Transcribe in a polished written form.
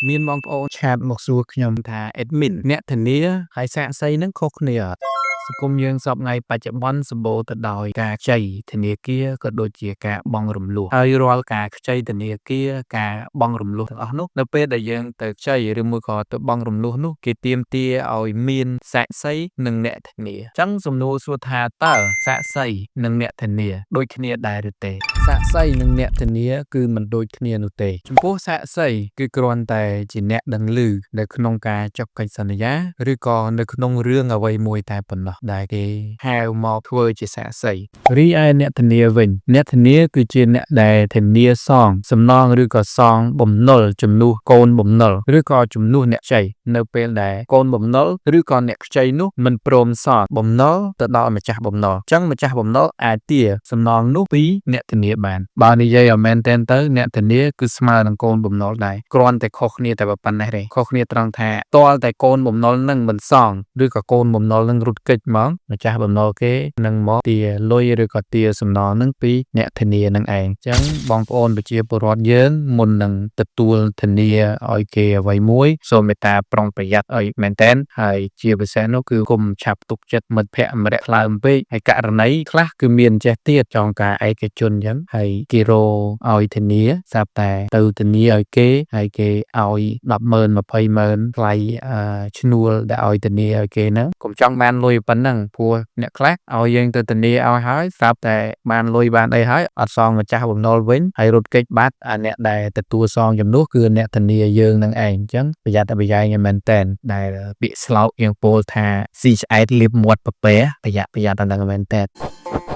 មានបងប្អូនឆាតមកសួរខ្ញុំថា admin អ្នកធានាហើយសាក្សីនឹងខុសគ្នាអត់សង្គមយើងសពថ្ងៃបច្ចុប្បន្នសម្បូរទៅដោយការខ្ចីធនាគារក៏ដូចជាការបង់រំលោះហើយរាល់ការខ្ចីធនាគារការបង់រំលោះទាំងអស់នោះនៅពេលដែលយើងទៅខ្ចីឬមួយក៏ទៅបង់រំលោះនោះគេទាមទារឲ្យមានសាក្សីនិងអ្នកធានាអញ្ចឹងសំណួរសួរថាតើសាក្សីនិងអ្នកធានាដូចគ្នាដែរឬទេសាក្សីនិងអ្នកធានាគឺមិនដូចគ្នានោះទេចំពោះសាក្សីគឺគ្រាន់តែជាអ្នកដឹងឮនៅក្នុងការចុះកិច្ចសន្យាឬក៏នៅក្នុងរឿងអ្វីមួយតែប៉ុណ្ណោះដែលគេហៅមកធ្វើជាសាក្សីរីឯអ្នកធានាវិញអ្នកធានាគឺជាអ្នកដែលធានាសងសំណងឬក៏សងបំណុលជំនួសកូនបំណុលឬក៏ជំនួសអ្នកខ្ចីនៅពេលដែលកូនបំណុលឬក៏អ្នកខ្ចីនោះមិនព្រមសងបំណុលទៅដល់ម្ចាស់បំណុលអញ្ចឹងម្ចាស់បំណុលអាចទារសំណងនោះពីអ្នកធានាបានបើនិយាយឲ្យមែនទៅអ្នកធានាគឺស្មើនឹងកូនបំណុលដែរគ្រាន់តែខុសគ្នាតែប៉ុណ្ណេះទេខុសគ្នាត្រង់ថាតលតែកូនបំណុលនឹងមិនសងឬក៏កូនបំណុលនឹងរត់គេចមកម្ចាស់បំណុលគេនឹងមកទារលុយឬក៏ទារសំណងនឹងពីអ្នកធានានឹងឯងអញ្ចឹងបងប្អូនប្រជាពលរដ្ឋយើងមុននឹងទទួលធានាឲ្យគេអ្វីមួយសូមមេត្តាប្រុងប្រយ័ត្នឲ្យមែនតែនហើយជាពិសេសនោះគឺគុំឆាប់ទុកចិត្តមិត្តភ័ក្តិម្នាក់ខ្លើមពេកហើយករណីខ្លះគឺមានចេះទៀតចងការឯកជនអញ្ចឹងហើយគេរោឲ្យធានាស្រាប់តែទៅធានាឲ្យគេហើយគេឲ្យ100000 200000ថ្លៃឈ្នួលដែលឲ្យធានាឲ្យគេហ្នឹងកុំចង់បានលុយប៉ុណ្ណឹងព្រោះអ្នកខ្លះឲ្យយើងទៅធានាឲ្យហើយស្រាប់តែបានលុយបានអីហើយអត់សងម្ចាស់បំណុលវិញហើយរត់គេចបាត់អាអ្នកដែលទទួលសងជំនួសគឺអ្នកធានាយើងនឹងឯងអញ្ចឹងប្រយ័ត្នប្រយែងឲ្យមែនតែនដែលពាក្យស្លោកយើងពោលថាស៊ីឆ្អែតលាបមាត់ពពែប្រយ័ត្នអាហ្នឹងមែនតែន